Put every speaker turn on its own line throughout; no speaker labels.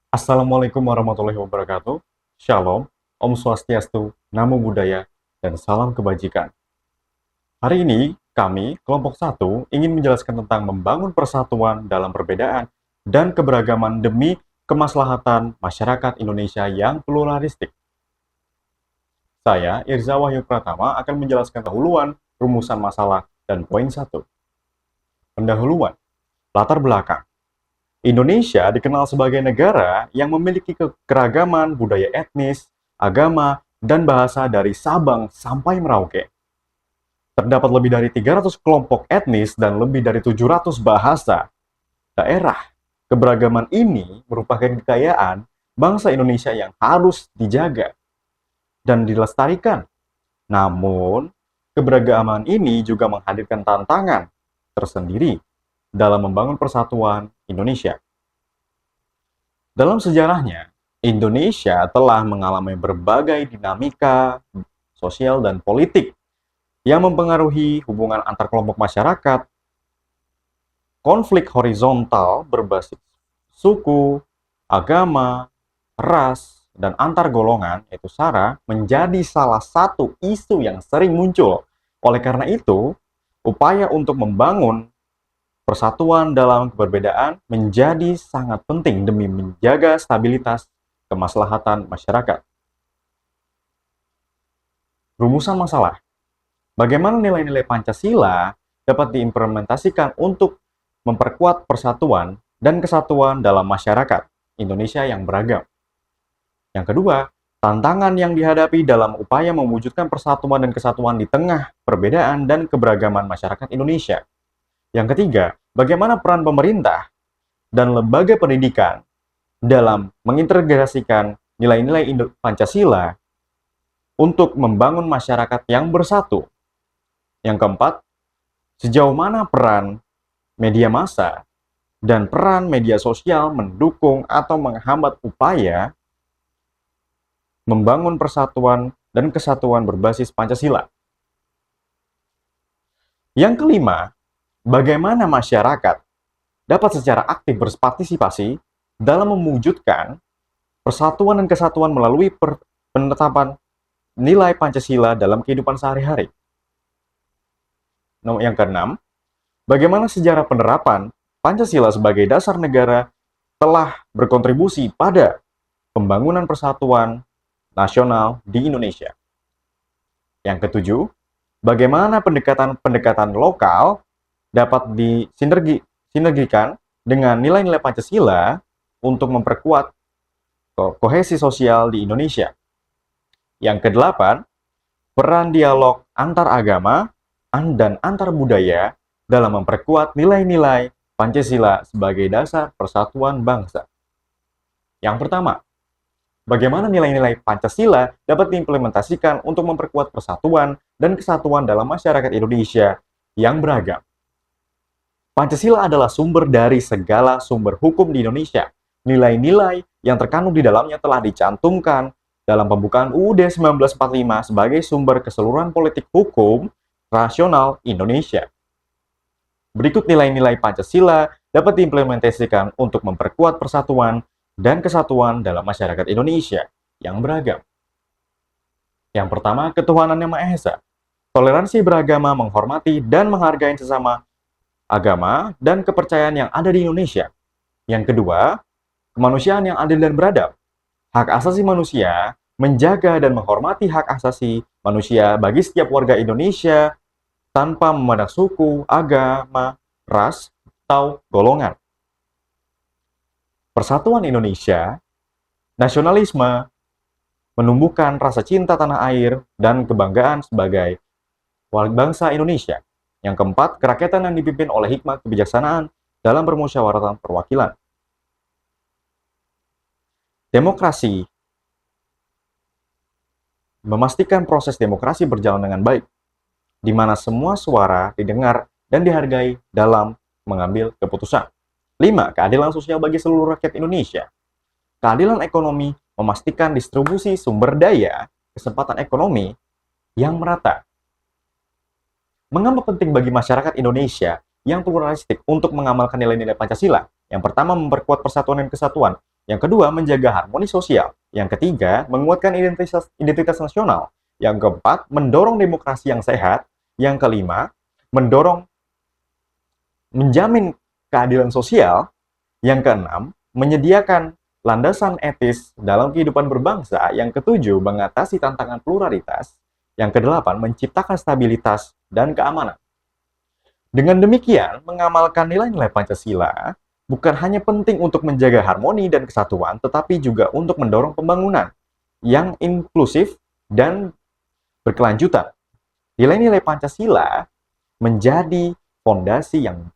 Assalamualaikum warahmatullahi wabarakatuh. Shalom, Om Swastiastu, Namo Buddhaya, dan salam kebajikan. Hari ini, kami, kelompok satu, ingin menjelaskan tentang membangun persatuan dalam perbedaan dan keberagaman demi kemaslahatan masyarakat Indonesia yang pluralistik. Saya, Irza Wahyu Pratama, akan menjelaskan pendahuluan, rumusan masalah, dan poin satu. Pendahuluan, latar belakang. Indonesia dikenal sebagai negara yang memiliki keragaman budaya etnis, agama, dan bahasa dari Sabang sampai Merauke. Terdapat lebih dari 300 kelompok etnis dan lebih dari 700 bahasa daerah. Keberagaman ini merupakan kekayaan bangsa Indonesia yang harus dijaga dan dilestarikan. Namun, keberagaman ini juga menghadirkan tantangan tersendiri dalam membangun persatuan Indonesia. Dalam sejarahnya, Indonesia telah mengalami berbagai dinamika sosial dan politik yang mempengaruhi hubungan antar kelompok masyarakat. Konflik horizontal berbasis suku, agama, ras, dan antar golongan, yaitu SARA, menjadi salah satu isu yang sering muncul. Oleh karena itu, upaya untuk membangun persatuan dalam keberbedaan menjadi sangat penting demi menjaga stabilitas kemaslahatan masyarakat. Rumusan masalah. Bagaimana nilai-nilai Pancasila dapat diimplementasikan untuk memperkuat persatuan dan kesatuan dalam masyarakat Indonesia yang beragam. Yang kedua, tantangan yang dihadapi dalam upaya mewujudkan persatuan dan kesatuan di tengah perbedaan dan keberagaman masyarakat Indonesia. Yang ketiga, bagaimana peran pemerintah dan lembaga pendidikan dalam mengintegrasikan nilai-nilai Pancasila untuk membangun masyarakat yang bersatu. Yang keempat, sejauh mana peran media massa dan peran media sosial mendukung atau menghambat upaya membangun persatuan dan kesatuan berbasis Pancasila. Yang kelima, bagaimana masyarakat dapat secara aktif berpartisipasi dalam mewujudkan persatuan dan kesatuan melalui penetapan nilai Pancasila dalam kehidupan sehari-hari. Yang keenam, bagaimana sejarah penerapan Pancasila sebagai dasar negara telah berkontribusi pada pembangunan persatuan nasional di Indonesia. Yang ketujuh, bagaimana pendekatan lokal dapat disinergikan dengan nilai-nilai Pancasila untuk memperkuat kohesi sosial di Indonesia. Yang kedelapan, peran dialog antar agama dan antar budaya dalam memperkuat nilai-nilai Pancasila sebagai dasar persatuan bangsa. Yang pertama, bagaimana nilai-nilai Pancasila dapat diimplementasikan untuk memperkuat persatuan dan kesatuan dalam masyarakat Indonesia yang beragam. Pancasila adalah sumber dari segala sumber hukum di Indonesia. Nilai-nilai yang terkandung di dalamnya telah dicantumkan dalam pembukaan UUD 1945 sebagai sumber keseluruhan politik hukum rasional Indonesia. Berikut nilai-nilai Pancasila dapat diimplementasikan untuk memperkuat persatuan dan kesatuan dalam masyarakat Indonesia yang beragam. Yang pertama, ketuhanan yang Maha Esa. Toleransi beragama, menghormati dan menghargai sesama agama dan kepercayaan yang ada di Indonesia. Yang kedua, kemanusiaan yang adil dan beradab. Hak asasi manusia menjaga dan menghormati hak asasi manusia bagi setiap warga Indonesia tanpa memandang suku, agama, ras, atau golongan. Persatuan Indonesia, nasionalisme, menumbuhkan rasa cinta tanah air dan kebanggaan sebagai warga bangsa Indonesia. Yang keempat, kerakyatan yang dipimpin oleh hikmah kebijaksanaan dalam permusyawaratan perwakilan. Demokrasi memastikan proses demokrasi berjalan dengan baik, di mana semua suara didengar dan dihargai dalam mengambil keputusan. 5. Keadilan sosial bagi seluruh rakyat Indonesia. Keadilan ekonomi memastikan distribusi sumber daya, kesempatan ekonomi yang merata. Mengapa penting bagi masyarakat Indonesia yang pluralistik untuk mengamalkan nilai-nilai Pancasila? Yang pertama, memperkuat persatuan dan kesatuan. Yang kedua, menjaga harmoni sosial. Yang ketiga, menguatkan identitas nasional. Yang keempat, mendorong demokrasi yang sehat. Yang kelima, menjamin keadilan sosial. Yang keenam, menyediakan landasan etis dalam kehidupan berbangsa. Yang ketujuh, mengatasi tantangan pluralitas. Yang kedelapan, menciptakan stabilitas dan keamanan. Dengan demikian, mengamalkan nilai-nilai Pancasila bukan hanya penting untuk menjaga harmoni dan kesatuan, tetapi juga untuk mendorong pembangunan yang inklusif dan berkelanjutan. Nilai-nilai Pancasila menjadi fondasi yang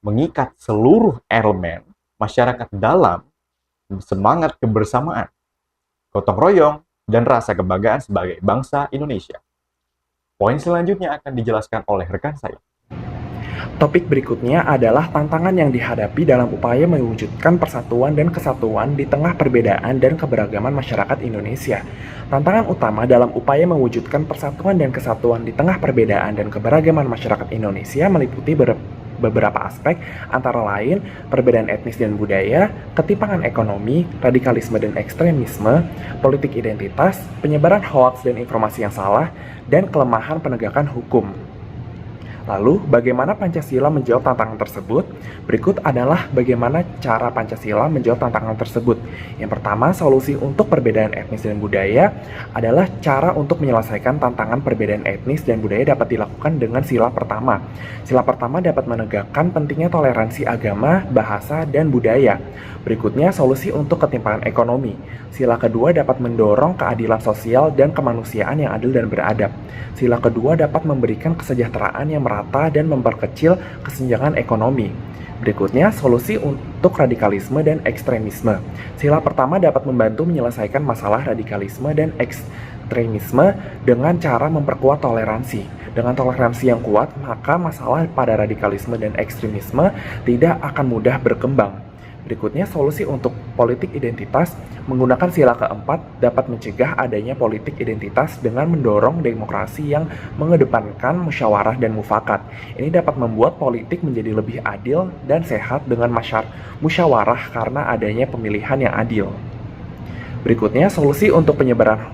mengikat seluruh elemen masyarakat dalam semangat kebersamaan, gotong royong, dan rasa kebanggaan sebagai bangsa Indonesia. Poin selanjutnya akan dijelaskan oleh rekan saya.
Topik berikutnya adalah tantangan yang dihadapi dalam upaya mewujudkan persatuan dan kesatuan di tengah perbedaan dan keberagaman masyarakat Indonesia. Tantangan utama dalam upaya mewujudkan persatuan dan kesatuan di tengah perbedaan dan keberagaman masyarakat Indonesia meliputi beberapa aspek, antara lain perbedaan etnis dan budaya, ketimpangan ekonomi, radikalisme dan ekstremisme, politik identitas, penyebaran hoaks dan informasi yang salah, dan kelemahan penegakan hukum. Lalu, bagaimana Pancasila menjawab tantangan tersebut? Berikut adalah bagaimana cara Pancasila menjawab tantangan tersebut. Yang pertama, solusi untuk perbedaan etnis dan budaya adalah cara untuk menyelesaikan tantangan perbedaan etnis dan budaya dapat dilakukan dengan sila pertama. Sila pertama dapat menegakkan pentingnya toleransi agama, bahasa, dan budaya. Berikutnya, solusi untuk ketimpangan ekonomi. Sila kedua dapat mendorong keadilan sosial dan kemanusiaan yang adil dan beradab. Sila kedua dapat memberikan kesejahteraan yang merata dan memperkecil kesenjangan ekonomi. Berikutnya, solusi untuk radikalisme dan ekstremisme. Sila pertama dapat membantu menyelesaikan masalah radikalisme dan ekstremisme dengan cara memperkuat toleransi. Dengan toleransi yang kuat, maka masalah pada radikalisme dan ekstremisme tidak akan mudah berkembang. Berikutnya, solusi untuk politik identitas. Menggunakan sila keempat dapat mencegah adanya politik identitas dengan mendorong demokrasi yang mengedepankan musyawarah dan mufakat. Ini dapat membuat politik menjadi lebih adil dan sehat dengan musyawarah karena adanya pemilihan yang adil. Berikutnya, solusi untuk penyebaran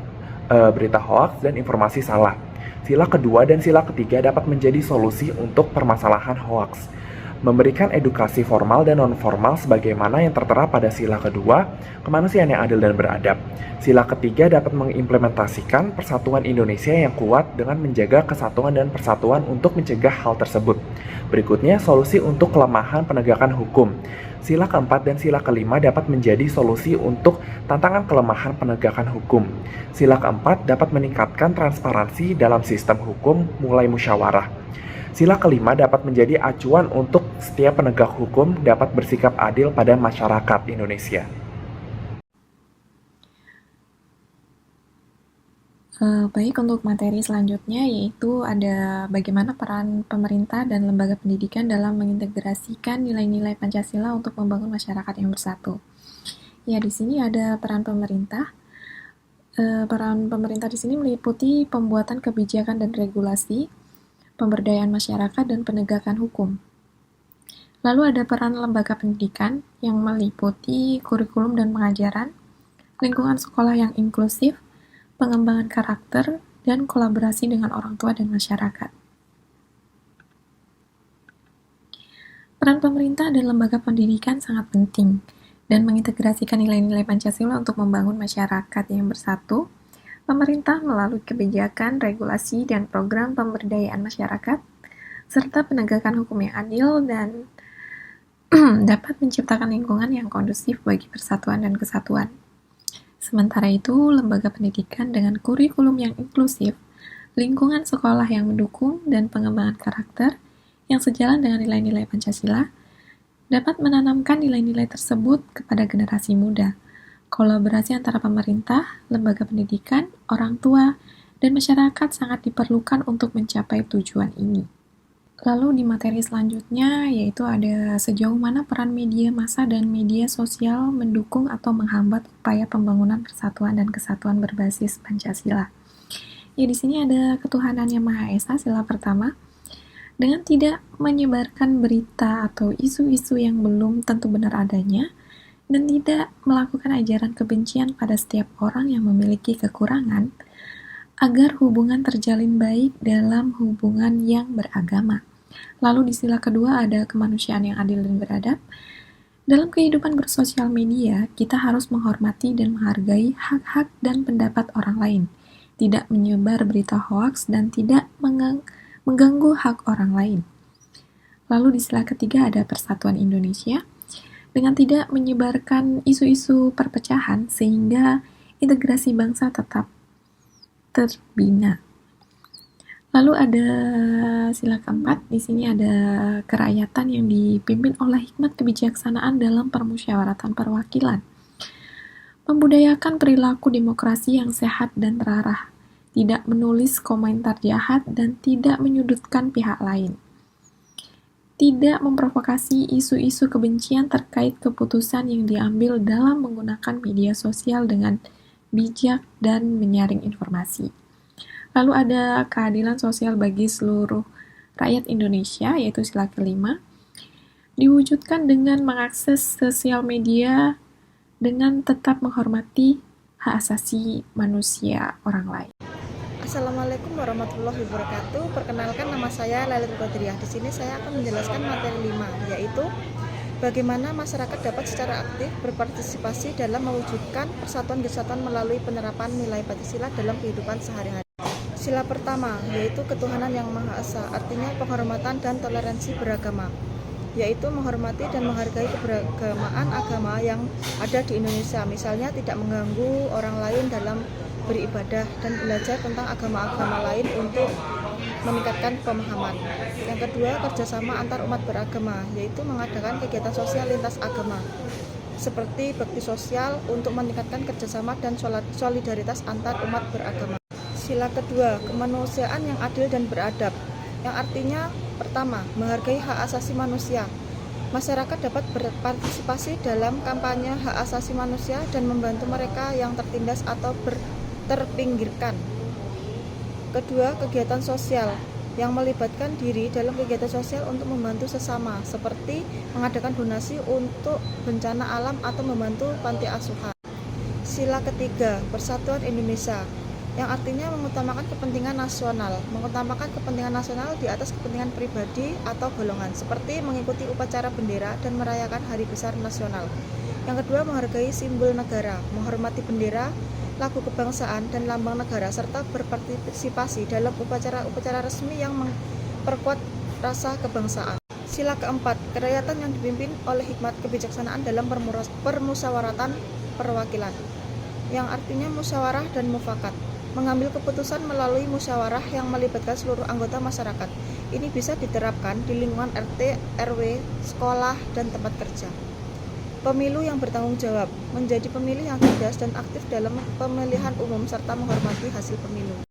berita hoaks dan informasi salah. Sila kedua dan sila ketiga dapat menjadi solusi untuk permasalahan hoaks. Memberikan edukasi formal dan non-formal sebagaimana yang tertera pada sila kedua, kemanusiaan yang adil dan beradab. Sila ketiga dapat mengimplementasikan persatuan Indonesia yang kuat dengan menjaga kesatuan dan persatuan untuk mencegah hal tersebut. Berikutnya, solusi untuk kelemahan penegakan hukum. Sila keempat dan sila kelima dapat menjadi solusi untuk tantangan kelemahan penegakan hukum. Sila keempat dapat meningkatkan transparansi dalam sistem hukum mulai musyawarah. Sila kelima dapat menjadi acuan untuk setiap penegak hukum dapat bersikap adil pada masyarakat Indonesia.
Baik, untuk materi selanjutnya yaitu ada bagaimana peran pemerintah dan lembaga pendidikan dalam mengintegrasikan nilai-nilai Pancasila untuk membangun masyarakat yang bersatu. Ya, di sini ada peran pemerintah. Peran pemerintah di sini meliputi pembuatan kebijakan dan regulasi, pemberdayaan masyarakat, dan penegakan hukum. Lalu ada peran lembaga pendidikan yang meliputi kurikulum dan pengajaran, lingkungan sekolah yang inklusif, pengembangan karakter, dan kolaborasi dengan orang tua dan masyarakat. Peran pemerintah dan lembaga pendidikan sangat penting dan mengintegrasikan nilai-nilai Pancasila untuk membangun masyarakat yang bersatu. Pemerintah melalui kebijakan, regulasi, dan program pemberdayaan masyarakat, serta penegakan hukum yang adil dan dapat menciptakan lingkungan yang kondusif bagi persatuan dan kesatuan. Sementara itu, lembaga pendidikan dengan kurikulum yang inklusif, lingkungan sekolah yang mendukung, dan pengembangan karakter yang sejalan dengan nilai-nilai Pancasila dapat menanamkan nilai-nilai tersebut kepada generasi muda. Kolaborasi antara pemerintah, lembaga pendidikan, orang tua, dan masyarakat sangat diperlukan untuk mencapai tujuan ini. Lalu di materi selanjutnya yaitu ada sejauh mana peran media massa dan media sosial mendukung atau menghambat upaya pembangunan persatuan dan kesatuan berbasis Pancasila. Ya, di sini ada ketuhanan yang Maha Esa, sila pertama. Dengan tidak menyebarkan berita atau isu-isu yang belum tentu benar adanya, dan tidak melakukan ajaran kebencian pada setiap orang yang memiliki kekurangan, agar hubungan terjalin baik dalam hubungan yang beragama. Lalu di sila kedua ada kemanusiaan yang adil dan beradab. Dalam kehidupan bersosial media, kita harus menghormati dan menghargai hak-hak dan pendapat orang lain, tidak menyebar berita hoaks dan tidak mengganggu hak orang lain. Lalu di sila ketiga ada persatuan Indonesia, dengan tidak menyebarkan isu-isu perpecahan sehingga integrasi bangsa tetap terbina. Lalu ada sila keempat, di sini ada kerakyatan yang dipimpin oleh hikmat kebijaksanaan dalam permusyawaratan perwakilan. Membudayakan perilaku demokrasi yang sehat dan terarah, tidak menulis komentar jahat dan tidak menyudutkan pihak lain. Tidak memprovokasi isu-isu kebencian terkait keputusan yang diambil dalam menggunakan media sosial dengan bijak dan menyaring informasi. Lalu ada keadilan sosial bagi seluruh rakyat Indonesia, yaitu sila kelima, diwujudkan dengan mengakses sosial media dengan tetap menghormati hak asasi manusia orang lain.
Assalamualaikum warahmatullahi wabarakatuh. Perkenalkan, nama saya Lailatul Qadriyah. Di sini saya akan menjelaskan materi 5, yaitu bagaimana masyarakat dapat secara aktif berpartisipasi dalam mewujudkan persatuan kesatuan melalui penerapan nilai Pancasila dalam kehidupan sehari-hari. Sila pertama, yaitu ketuhanan yang Maha Esa, artinya penghormatan dan toleransi beragama, yaitu menghormati dan menghargai keberagamaan agama yang ada di Indonesia, misalnya tidak mengganggu orang lain dalam beribadah dan belajar tentang agama-agama lain untuk meningkatkan pemahaman. Yang kedua, kerjasama antar umat beragama, yaitu mengadakan kegiatan sosial lintas agama, seperti bakti sosial untuk meningkatkan kerjasama dan solidaritas antar umat beragama. Sila kedua, kemanusiaan yang adil dan beradab, yang artinya pertama, menghargai hak asasi manusia. Masyarakat dapat berpartisipasi dalam kampanye hak asasi manusia dan membantu mereka yang tertindas atau terpinggirkan. Kedua, kegiatan sosial yang melibatkan diri dalam kegiatan sosial untuk membantu sesama, seperti mengadakan donasi untuk bencana alam atau membantu panti asuhan. Sila ketiga, persatuan Indonesia, yang artinya mengutamakan kepentingan nasional di atas kepentingan pribadi atau golongan, seperti mengikuti upacara bendera dan merayakan hari besar nasional. Yang kedua, menghargai simbol negara, menghormati bendera, lagu kebangsaan, dan lambang negara, serta berpartisipasi dalam upacara-upacara resmi yang memperkuat rasa kebangsaan. Sila keempat, kerakyatan yang dipimpin oleh hikmat kebijaksanaan dalam permusyawaratan perwakilan, yang artinya musyawarah dan mufakat, mengambil keputusan melalui musyawarah yang melibatkan seluruh anggota masyarakat. Ini bisa diterapkan di lingkungan RT, RW, sekolah, dan tempat kerja. Pemilu yang bertanggung jawab, menjadi pemilih yang cerdas dan aktif dalam pemilihan umum serta menghormati hasil pemilu.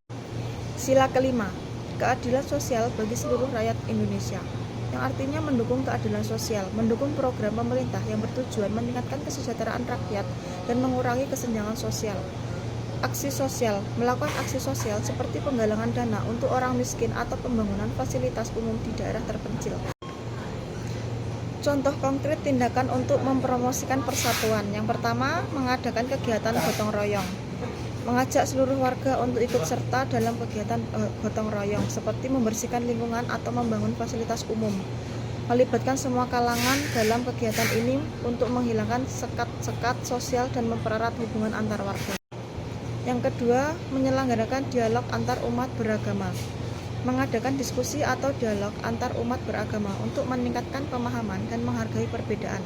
Sila kelima, keadilan sosial bagi seluruh rakyat Indonesia, yang artinya mendukung keadilan sosial, mendukung program pemerintah yang bertujuan meningkatkan kesejahteraan rakyat dan mengurangi kesenjangan sosial. Aksi sosial, melakukan aksi sosial seperti penggalangan dana untuk orang miskin atau pembangunan fasilitas umum di daerah terpencil. Contoh konkret tindakan untuk mempromosikan persatuan. Yang pertama, mengadakan kegiatan gotong royong. Mengajak seluruh warga untuk ikut serta dalam kegiatan gotong royong, seperti membersihkan lingkungan atau membangun fasilitas umum. Melibatkan semua kalangan dalam kegiatan ini untuk menghilangkan sekat-sekat sosial dan mempererat hubungan antar warga. Yang kedua, menyelenggarakan dialog antar umat beragama. Mengadakan diskusi atau dialog antar umat beragama untuk meningkatkan pemahaman dan menghargai perbedaan.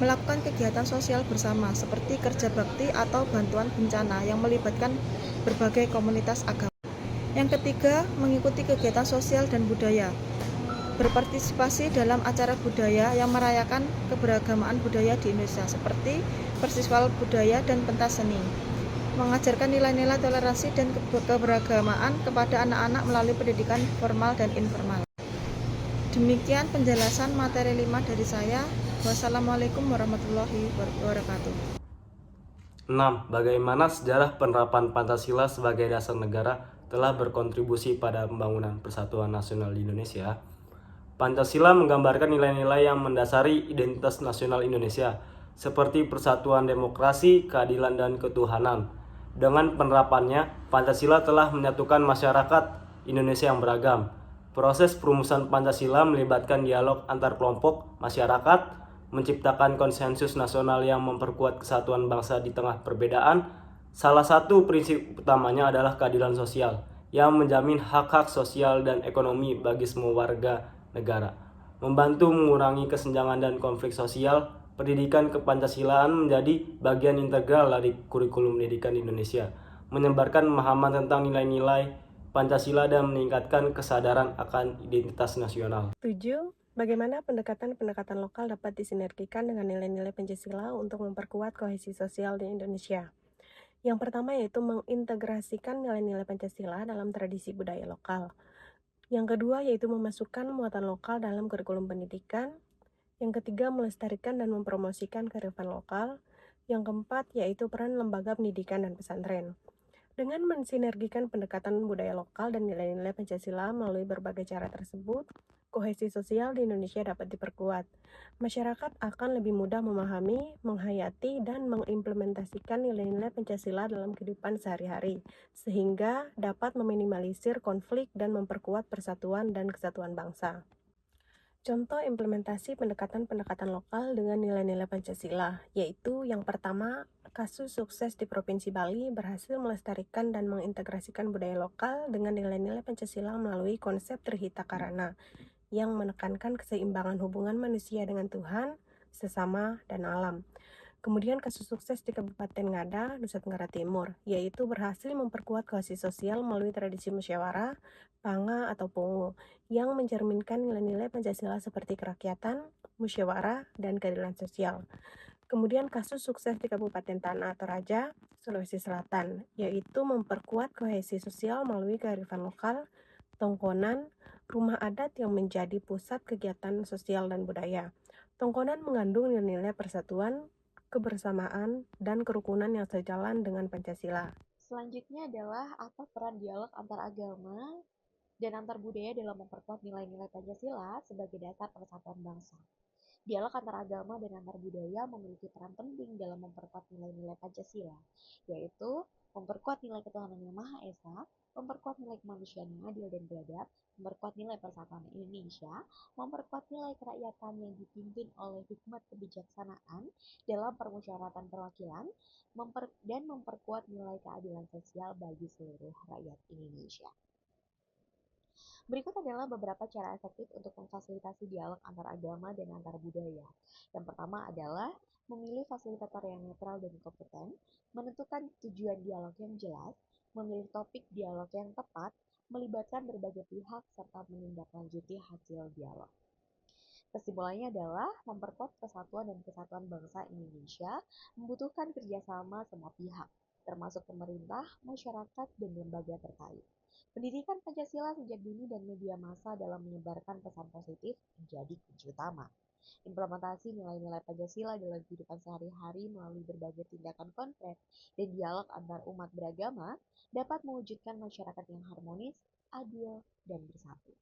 Melakukan kegiatan sosial bersama seperti kerja bakti atau bantuan bencana yang melibatkan berbagai komunitas agama. Yang ketiga, mengikuti kegiatan sosial dan budaya. Berpartisipasi dalam acara budaya yang merayakan keberagamaan budaya di Indonesia, seperti festival budaya dan pentas seni. Mengajarkan nilai-nilai toleransi dan keberagamaan kepada anak-anak melalui pendidikan formal dan informal. Demikian penjelasan materi 5 dari saya. Wassalamualaikum warahmatullahi wabarakatuh.
6. Bagaimana sejarah penerapan Pancasila sebagai dasar negara telah berkontribusi pada pembangunan persatuan nasional di Indonesia? Pancasila menggambarkan nilai-nilai yang mendasari identitas nasional Indonesia. seperti persatuan demokrasi, keadilan, dan ketuhanan. Dengan penerapannya, Pancasila telah menyatukan masyarakat Indonesia yang beragam. Proses perumusan Pancasila melibatkan dialog antar kelompok masyarakat, menciptakan konsensus nasional yang memperkuat kesatuan bangsa di tengah perbedaan. Salah satu prinsip utamanya adalah keadilan sosial, yang menjamin hak-hak sosial dan ekonomi bagi semua warga negara. Membantu mengurangi kesenjangan dan konflik sosial, pendidikan kepancasilaan menjadi bagian integral dari kurikulum pendidikan di Indonesia, menyebarkan pemahaman tentang nilai-nilai Pancasila dan meningkatkan kesadaran akan identitas nasional.
7. Bagaimana pendekatan-pendekatan lokal dapat disinergikan dengan nilai-nilai Pancasila untuk memperkuat kohesi sosial di Indonesia? Yang pertama yaitu mengintegrasikan nilai-nilai Pancasila dalam tradisi budaya lokal. Yang kedua yaitu memasukkan muatan lokal dalam kurikulum pendidikan. Yang ketiga, melestarikan dan mempromosikan kearifan lokal. Yang keempat yaitu peran lembaga pendidikan dan pesantren. Dengan mensinergikan pendekatan budaya lokal dan nilai-nilai Pancasila melalui berbagai cara tersebut, kohesi sosial di Indonesia dapat diperkuat. Masyarakat akan lebih mudah memahami, menghayati, dan mengimplementasikan nilai-nilai Pancasila dalam kehidupan sehari-hari, sehingga dapat meminimalisir konflik dan memperkuat persatuan dan kesatuan bangsa. Contoh implementasi pendekatan-pendekatan lokal dengan nilai-nilai Pancasila, yaitu yang pertama, kasus sukses di Provinsi Bali berhasil melestarikan dan mengintegrasikan budaya lokal dengan nilai-nilai Pancasila melalui konsep Trihita Karana, yang menekankan keseimbangan hubungan manusia dengan Tuhan, sesama, dan alam. Kemudian kasus sukses di Kabupaten Ngada, Nusa Tenggara Timur, yaitu berhasil memperkuat kohesi sosial melalui tradisi musyawarah, panga atau pungu, yang mencerminkan nilai-nilai Pancasila seperti kerakyatan, musyawarah, dan keadilan sosial. Kemudian kasus sukses di Kabupaten Tanah Toraja, Sulawesi Selatan, yaitu memperkuat kohesi sosial melalui kearifan lokal, tongkonan, rumah adat yang menjadi pusat kegiatan sosial dan budaya. Tongkonan mengandung nilai-nilai persatuan, kebersamaan, dan kerukunan yang sejalan dengan Pancasila.
Selanjutnya adalah apa peran dialog antar agama dan antar budaya dalam memperkuat nilai-nilai Pancasila sebagai dasar persatuan bangsa. Dialog antar agama dan antar budaya memiliki peran penting dalam memperkuat nilai-nilai Pancasila, yaitu memperkuat nilai ketuhanan yang Maha Esa, memperkuat nilai kemanusiaan yang adil dan beradab, memperkuat nilai persatuan Indonesia, memperkuat nilai kerakyatan yang dipimpin oleh hikmat kebijaksanaan dalam permusyawaratan perwakilan, dan memperkuat nilai keadilan sosial bagi seluruh rakyat Indonesia. Berikut adalah beberapa cara efektif untuk memfasilitasi dialog antar agama dan antar budaya. Yang pertama adalah memilih fasilitator yang netral dan kompeten, menentukan tujuan dialog yang jelas, memilih topik dialog yang tepat, melibatkan berbagai pihak, serta menindaklanjuti hasil dialog. Kesimpulannya adalah memperkuat persatuan dan kesatuan bangsa Indonesia membutuhkan kerjasama semua pihak, termasuk pemerintah, masyarakat, dan lembaga terkait. Pendidikan Pancasila sejak dini dan media massa dalam menyebarkan pesan positif menjadi kunci utama. Implementasi nilai-nilai Pancasila dalam kehidupan sehari-hari melalui berbagai tindakan konkret dan dialog antar umat beragama dapat mewujudkan masyarakat yang harmonis, adil, dan bersatu.